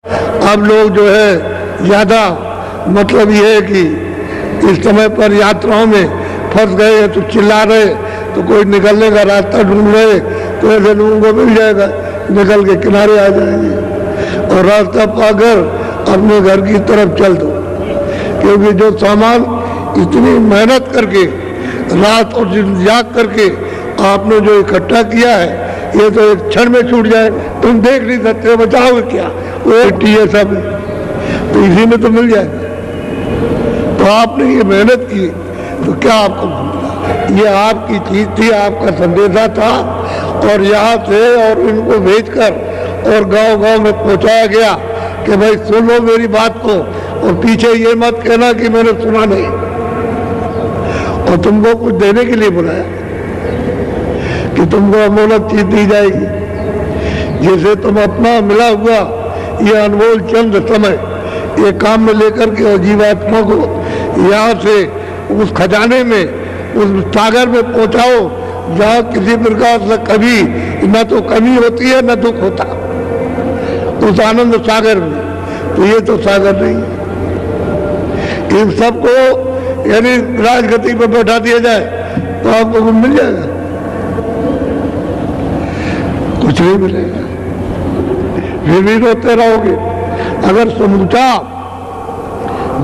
अब लोग जो है ज़्यादा मतलब ये है कि इस समय पर यात्राओं में फंस गए हैं तो चिल्ला रहे, तो कोई निकलने का रास्ता ढूंढ रहे तो ऐसे लोगों को मिल जाएगा, निकल के किनारे आ जाएंगे और रास्ता पाकर अपने घर की तरफ चल दो। क्योंकि जो सामान इतनी मेहनत करके रात और दिन जाग करके आपने जो इकट्ठा किया है, ये तो एक क्षण में छूट जाए, तुम देख नहीं सकते, बचाओगे क्या? वो ये सब तो इसी में तो मिल जाएगा। तो आपने ये मेहनत की तो क्या आपको मिला? ये आपकी चीज थी, आपका संदेशा था और यहाँ से और इनको भेजकर और गांव-गांव में पहुंचाया गया कि भाई सुन लो मेरी बात को और पीछे ये मत कहना कि मैंने सुना नहीं। और तुमको कुछ देने के लिए बुलाया कि तुमको अमोलक चीज दी जाएगी, जैसे तुम अपना मिला हुआ ये अनमोल चंद समय ये काम में लेकर के और जीवात्मा को यहाँ से उस खजाने में, उस सागर में पहुँचाओ जहाँ किसी प्रकार से कभी न तो कमी होती है न दुख होता, उस आनंद सागर में। तो ये तो सागर नहीं है। इन सबको यानी राजगति पर बैठा दिया जाए तो आपको कुछ मिल जाएगा? कुछ नहीं मिलेगा, फिर भी रोते रहोगे। अगर समूचा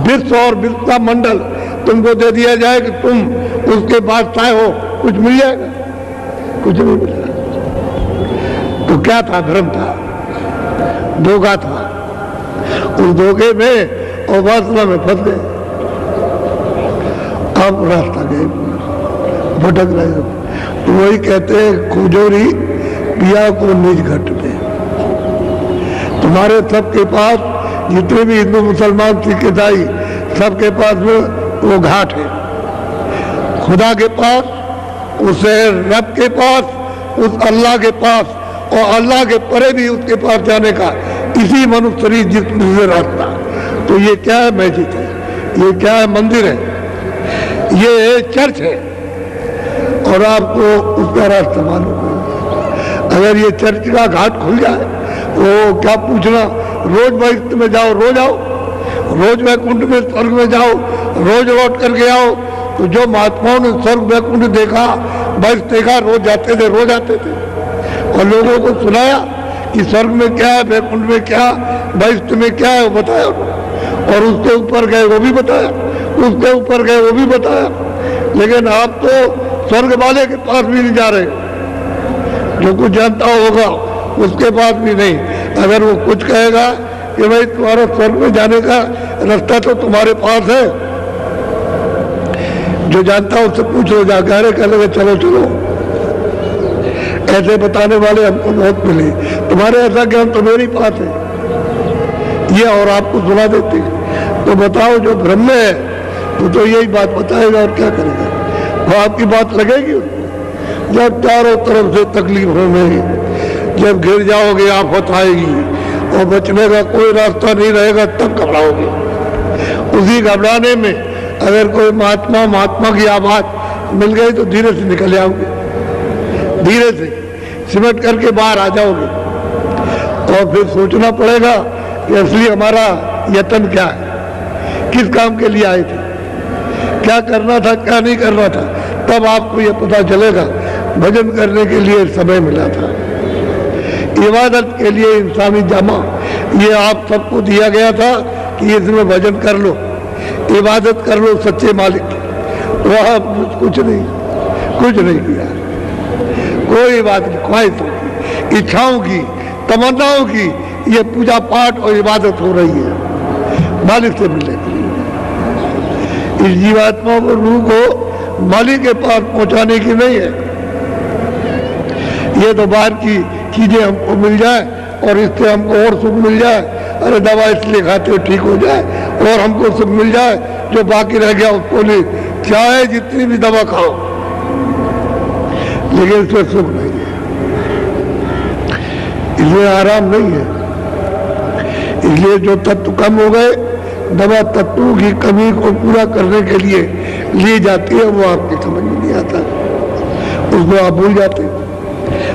विश्व और विश्व का मंडल तुमको दे दिया जाए कि तुम उसके बादशाह हो, कुछ मिल जाएगा? कुछ नहीं मिलेगा। तो क्या था? भ्रम था, धोखा था। उस धोखे में और वासना में फंस गए, अब रास्ता गए, भटक रहे। तो वही कहते हैं खुजोरी पिया को निज घट में। तुम्हारे सबके पास जितने भी हिंदू मुसलमान सिख ईसाई सबके पास में वो घाट है, खुदा के पास, उस रब के पास, उस अल्लाह के पास, और अल्लाह के परे भी उसके पास जाने का इसी मनुष्य शरीर जिसमें रास्ता। तो ये क्या है? मस्जिद है, ये क्या है? मंदिर है, ये चर्च है और आपको उसका रास्ता मालूम है। अगर ये चर्च का घाट खुल जाए तो क्या पूछना, रोज वैकुंठ में जाओ, रोज आओ, रोज वैकुंठ में स्वर्ग में जाओ, रोज लौट करके आओ। तो जो महात्माओं ने स्वर्ग वैकुंठ देखा, बस देखा, रोज जाते थे, रोज आते थे और लोगों को सुनाया कि स्वर्ग में क्या है, वैकुंठ में क्या, वैकुंठ में क्या है, वो बताया। और उसके ऊपर गए वो भी बताया, उसके ऊपर गए वो भी बताया। लेकिन आप तो स्वर्ग वाले के पास भी नहीं जा रहे, जो कुछ जानता होगा उसके पास भी नहीं। अगर वो कुछ कहेगा कि भाई तुम्हारा स्वर्ग में जाने का रास्ता तो तुम्हारे पास है, जो जानता है उससे पूछ लो, जाकर कह लगे चलो चलो। ऐसे बताने वाले हमको बहुत मिले, तुम्हारे ऐसा ज्ञान तो मेरे पास है, ये और आपको सुना देते। तो बताओ जो भ्रम में है वो तो यही बात बताएगा और क्या करेगा? वो आपकी बात लगेगी उसको। जब चारों तरफ से तकलीफों में जब घिर जाओगे, आफत आएगी और बचने का कोई रास्ता नहीं रहेगा, तब घबराओगे। उसी घबराने में अगर कोई महात्मा की आवाज मिल गई तो धीरे से निकल आओगे, धीरे से सिमट करके बाहर आ जाओगे। और फिर सोचना पड़ेगा कि असली हमारा यत्न क्या है, किस काम के लिए आए थे, क्या करना था, क्या नहीं करना था। तब आपको ये पता चलेगा भजन करने के लिए समय मिला था, इबादत के लिए इंसानी जामा ये आप सबको दिया गया था कि इसमें भजन कर लो, इबादत कर लो सच्चे मालिक की। वह कुछ नहीं किया, कोई बात नहीं। ख्वाहिशों की, इच्छाओं की, तमन्नाओं की ये पूजा पाठ और इबादत हो रही है मालिक से मिलने के लिए। इस जीवात्मा को, रूह को मालिक के पास पहुंचाने की नहीं है। ये तो बाहर की चीजें हमको मिल जाए और इससे हमको और सुख मिल जाए। अरे दवा इसलिए खाते हो ठीक हो जाए और हमको सुख मिल जाए, जो बाकी रह गया उसको ले, चाहे जितनी भी दवा खाओ, लेकिन इसमें सुख नहीं है, इसमें आराम नहीं है। इसलिए जो तत्व कम हो गए, दवा तत्वों की कमी को पूरा करने के लिए ली जाती है, वो आपकी समझ में नहीं आता, उसको आप भूल जाते।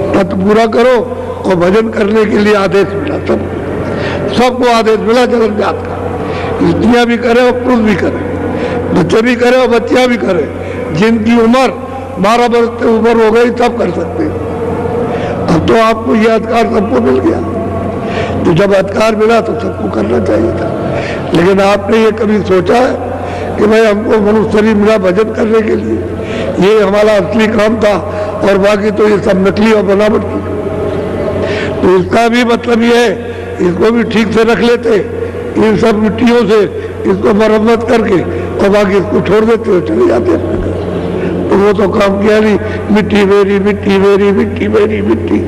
तत्व पूरा करो और भजन करने के लिए आदेश मिला, तब सबको आदेश मिला जन्म जात का, स्त्रियां भी करें और पुरुष भी करें, बच्चे भी करें और बच्चियां भी करें। जिनकी उम्र 12 वर्ष से ऊपर हो गई सब कर सकते हैं। अब तो आपको यह अधिकार सबको मिल गया, तो जब अधिकार मिला तो सबको करना चाहिए था। लेकिन आपने ये कभी सोचा है कि भाई हमको मनुष्य शरीर मिला भजन करने के लिए, ये हमारा असली काम था और बाकी तो ये सब नकली और बनावट की। तो इसका भी मतलब ये है, इसको भी ठीक से रख लेते, इन सब मिट्टियों से इसको मरम्मत करके और बाकी इसको छोड़ देते हो, चले जाते अपने घर। तो वो तो काम किया नहीं, मिट्टी मेरी मिट्टी मेरी मिट्टी मेरी मिट्टी,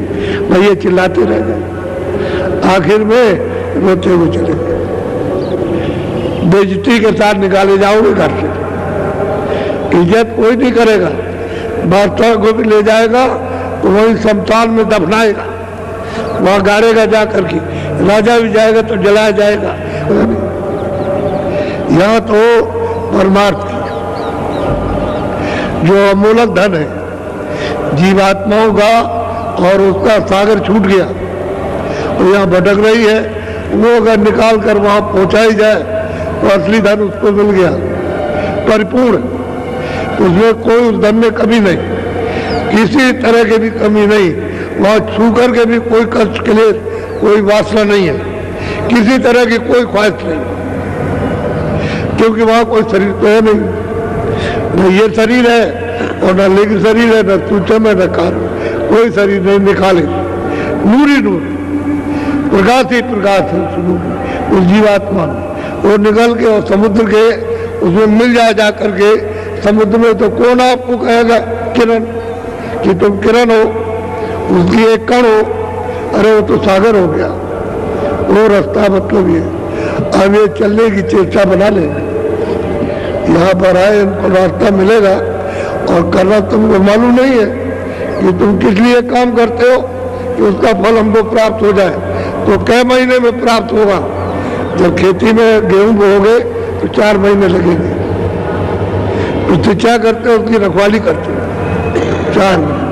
भाई ये चिल्लाते रह गए। आखिर में रोते हुए चले गए, बेइज्जती के साथ निकाले जाओगे घर से, इज्जत कोई नहीं करेगा। बादशाह को भी ले जाएगा तो वही शमशान में दफनाएगा, वहां गाड़ेगा जा करके, राजा भी जाएगा तो जलाया जाएगा। यहाँ तो परमार्थ की जो अमूलक धन है जीवात्माओं का, और उसका सागर छूट गया तो यहाँ भटक रही है, वो अगर निकाल कर वहां पहुंचाई जाए तो असली धन उसको मिल गया परिपूर्ण। उसमें कोई उस धन में कमी नहीं, किसी तरह की भी कमी नहीं, वहां छू कर के भी कोई कष्ट के लिए कोई वासना नहीं है, किसी तरह की कोई ख्वाहिश नहीं, क्योंकि वहां कोई शरीर तो है नहीं, न ये शरीर है और न लेकिन शरीर है, न सूचम है न कारण, कोई शरीर नहीं। निकाले नूर ही नूर, प्रकाश ही प्रकाश है उस जीवात्मा में, वो निकल के और समुद्र के उसमें मिल जाए जा करके समुद्र में। तो कौन आपको कहेगा किरण कि तुम किरण हो, उसकी एक कण हो, अरे वो तो सागर हो गया। वो रास्ता मतलब ये, अब ये चलने की चेष्टा बना ले, यहाँ पर आए इनको रास्ता मिलेगा और करना तुमको मालूम नहीं है कि तुम किस लिए काम करते हो कि उसका फल हमको प्राप्त हो जाए। तो कई महीने में प्राप्त होगा? जब खेती में गेहूं बोओगे तो 4 महीने लगेंगे, तो सिंचा करते हो उसकी रखवाली करते हो 4 महीने।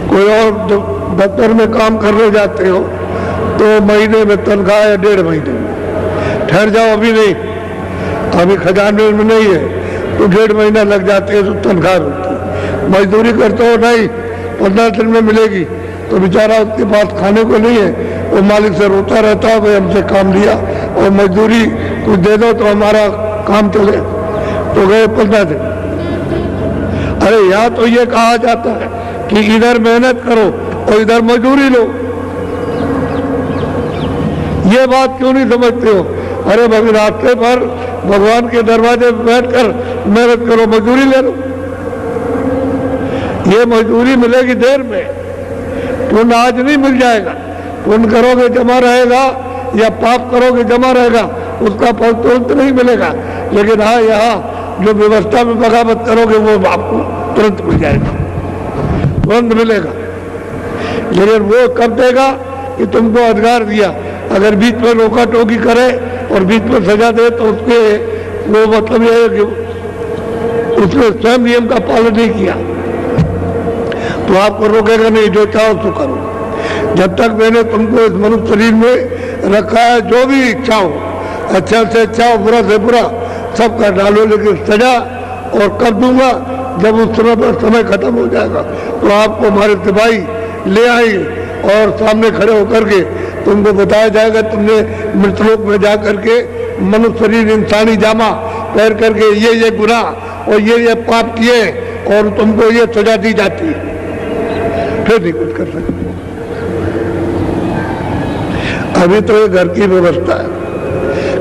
कोई और दफ्तर में काम करने जाते हो तो महीने में तनख्वाह है, 1.5 महीने में। ठहर जाओ, अभी नहीं, अभी खजाने में नहीं है तो 1.5 महीना लग जाते हैं तो तनख्वाह मिलती है। मजदूरी करते हो नहीं, 15 दिन में मिलेगी, तो बेचारा उसके पास खाने को नहीं है, वो मालिक से रोता रहता है, भाई हमसे काम लिया और मजदूरी कुछ दे दो तो हमारा काम चले। तो गए 15 दिन। अरे यहाँ तो ये कहा जाता है कि इधर मेहनत करो और इधर मजदूरी लो, ये बात क्यों नहीं समझते हो? अरे भाई रास्ते पर भगवान के दरवाजे पर बैठकर मेहनत करो, मजदूरी ले लो। ये मजदूरी मिलेगी देर में, पुण्य आज नहीं मिल जाएगा। पुण्य करोगे जमा रहेगा या पाप करोगे जमा रहेगा, उसका फल तुरंत नहीं मिलेगा। लेकिन हाँ, यहाँ जो व्यवस्था में बगावत करोगे वो आपको तुरंत मिल जाएगा, तुरंत मिलेगा। लेकिन वो कब देगा कि तुमको अधिकार दिया। अगर बीच में रोका टोकी करे और बीच में सजा दे तो उसके वो मतलब ये है कि उसने स्वयं नियम का पालन नहीं किया तो आपको रोकेगा नहीं, जो चाहो सो करो। जब तक मैंने तुमको इस मनुष्य शरीर में रखा है, जो भी इच्छा हो, अच्छा से अच्छा हो, बुरा से बुरा, सब कर डालो, लेकिन सजा और कर दूंगा जब उस समय पर समय खत्म हो जाएगा तो आपको हमारे सिपाही ले आएंगे और सामने खड़े होकर के तुमको बताया जाएगा तुमने मृतलोक में जा करके मनुष्य शरीर इंसानी जामा पहन करके ये गुनाह और ये पाप किए और तुमको ये सजा दी जाती है, फिर नहीं कुछ कर सकते। अभी तो ये घर की व्यवस्था है,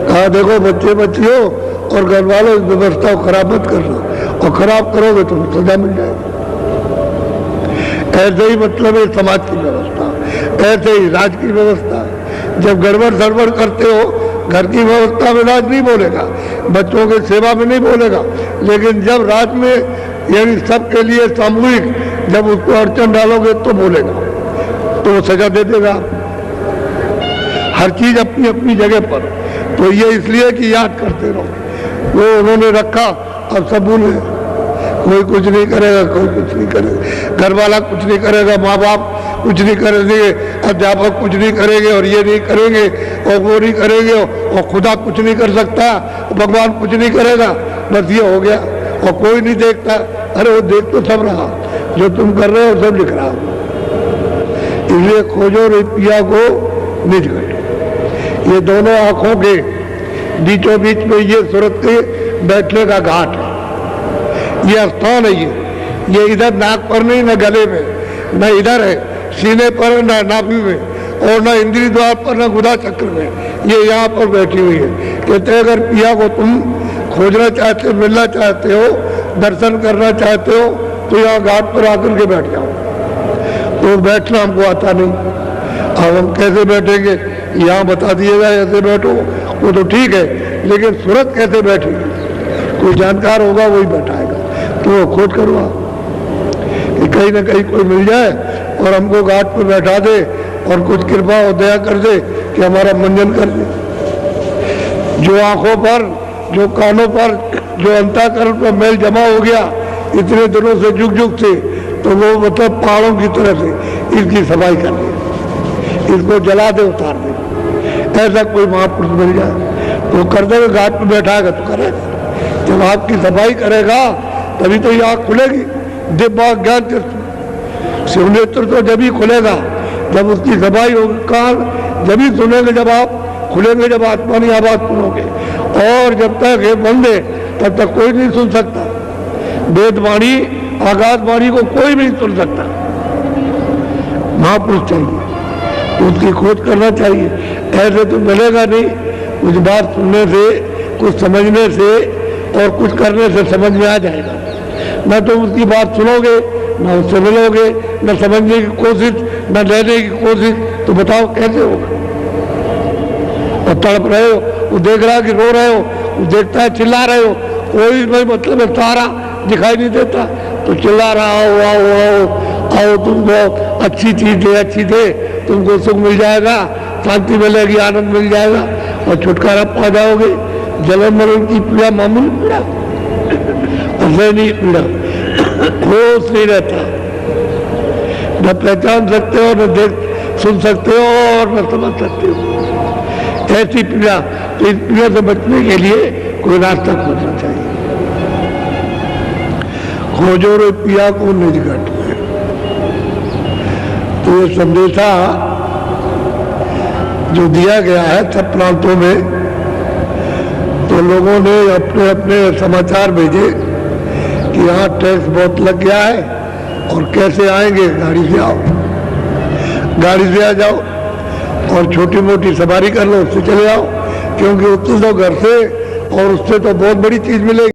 कहा देखो बच्चे बच्चियों और घर वालों इस व्यवस्था को खराब मत करना, और खराब करोगे तो सजा मिल जाएगी। ऐसे ही मतलब है समाज की व्यवस्था, ऐसे ही राज की व्यवस्था है। जब गड़बड़ सड़बड़ करते हो, घर की व्यवस्था में राज नहीं बोलेगा, बच्चों की सेवा में नहीं बोलेगा, लेकिन जब राज में यानी सबके लिए सामूहिक जब उसको अड़चन डालोगे तो बोलेगा, तो वो सजा दे देगा। हर चीज अपनी अपनी जगह पर। तो ये इसलिए कि याद करते रहो, वो उन्होंने रखा, अब सब भूले। कोई कुछ नहीं करेगा, कोई कुछ नहीं करेगा, घर वाला कुछ नहीं करेगा, माँ बाप कुछ नहीं करेंगे, अध्यापक कुछ नहीं करेंगे और ये नहीं करेंगे और वो नहीं करेंगे और खुदा कुछ नहीं कर सकता, भगवान कुछ नहीं करेगा, बस ये हो गया और कोई नहीं देखता। अरे वो देख तो सब रहा, जो तुम कर रहे हो सब लिख रहा। इसलिए खोजो रे पिया को निज घट। ये दोनों आंखों के बीचों बीच में ये सूरत के बैठने का घाट है, ये स्थान है। ये इधर नाक पर नहीं, न गले में, न इधर है सीने पर, न नाभि में, और न इंद्री द्वार पर, न गुदा चक्र में, ये यहाँ पर बैठी हुई है। कहते हैं अगर पिया को तुम खोजना चाहते हो, मिलना चाहते हो, दर्शन करना चाहते हो, तो यहाँ घाट पर आकर के बैठ जाओ। तो बैठना हमको आता नहीं, अब हम कैसे बैठेंगे? यहाँ बता दिएगा ऐसे बैठो, वो तो ठीक है, लेकिन सूरत कैसे बैठेगी? कोई जानकार होगा वही बैठाएगा। तो वो खोज करवा कि कहीं ना कहीं कोई मिल जाए और हमको घाट पर बैठा दे और कुछ कृपा और दया कर दे कि हमारा मंजन कर दे। जो आंखों पर, जो कानों पर, जो अंतःकरण पर मैल जमा हो गया इतने दिनों से, जुग जुग से, तो वो मतलब पहाड़ों की तरह से इसकी सफाई कर दे, इसको जला दे, उतार दे। ऐसा कोई महापुरुष मिल जाए तो कर देगा, घाट पर बैठाएगा तो करेगा। जब आपकी सफाई करेगा तभी तो ये आँख खुलेगी। दिव्य ज्ञान शिवनेत्र तो जब ही खुलेगा जब उसकी सफाई होगी। कान जब ही सुनेंगे जब आप खुलेंगे, जब आत्मा आवाज सुनोगे। और जब तक ये बंद है तब तक कोई नहीं सुन सकता। वेदवाणी, आकाशवाणी को कोई नहीं सुन सकता। महापुरुष चाहिए, उसकी खोज करना चाहिए। ऐसे तो मिलेगा नहीं। कुछ बात सुनने से, कुछ समझने से और कुछ करने से समझ में आ जाएगा। न तो उसकी बात सुनोगे, न उससे मिलोगे, न समझने की कोशिश, न लेने की कोशिश, तो बताओ कैसे होगा? और तड़प रहे हो, वो देख रहा है कि रो रहे हो, वो देखता है चिल्ला रहे हो, कोई भाई मतलब है, तारा दिखाई नहीं देता तो चिल्ला रहा हो, आओ आओ आओ, तुमको अच्छी चीज दे, अच्छी दे, तुमको सुख मिल जाएगा, शांति मिलेगी, आनंद मिल जाएगा और छुटकारा पा जाओगे। जलन मरण की पीड़ा मामूली पीड़ा, नहीं पीड़ा, होश नहीं रहता, न पहचान सकते हो, न देख सुन सकते हो और न समझ सकते हो। ऐसी पीड़ा, तो इस पीड़ा से बचने के लिए कोई रास्ता खोजना चाहिए। खोजो रे पिया को निज घट में। तो ये संदेशा जो दिया गया है सब प्रांतों में, तो लोगों ने अपने अपने समाचार भेजे कि यहाँ टैक्स बहुत लग गया है और कैसे आएंगे? गाड़ी से आओ, गाड़ी से आ जाओ और छोटी मोटी सवारी कर लो, उससे चले आओ, क्योंकि उससे तो घर से और उससे तो बहुत बड़ी चीज मिलेगी।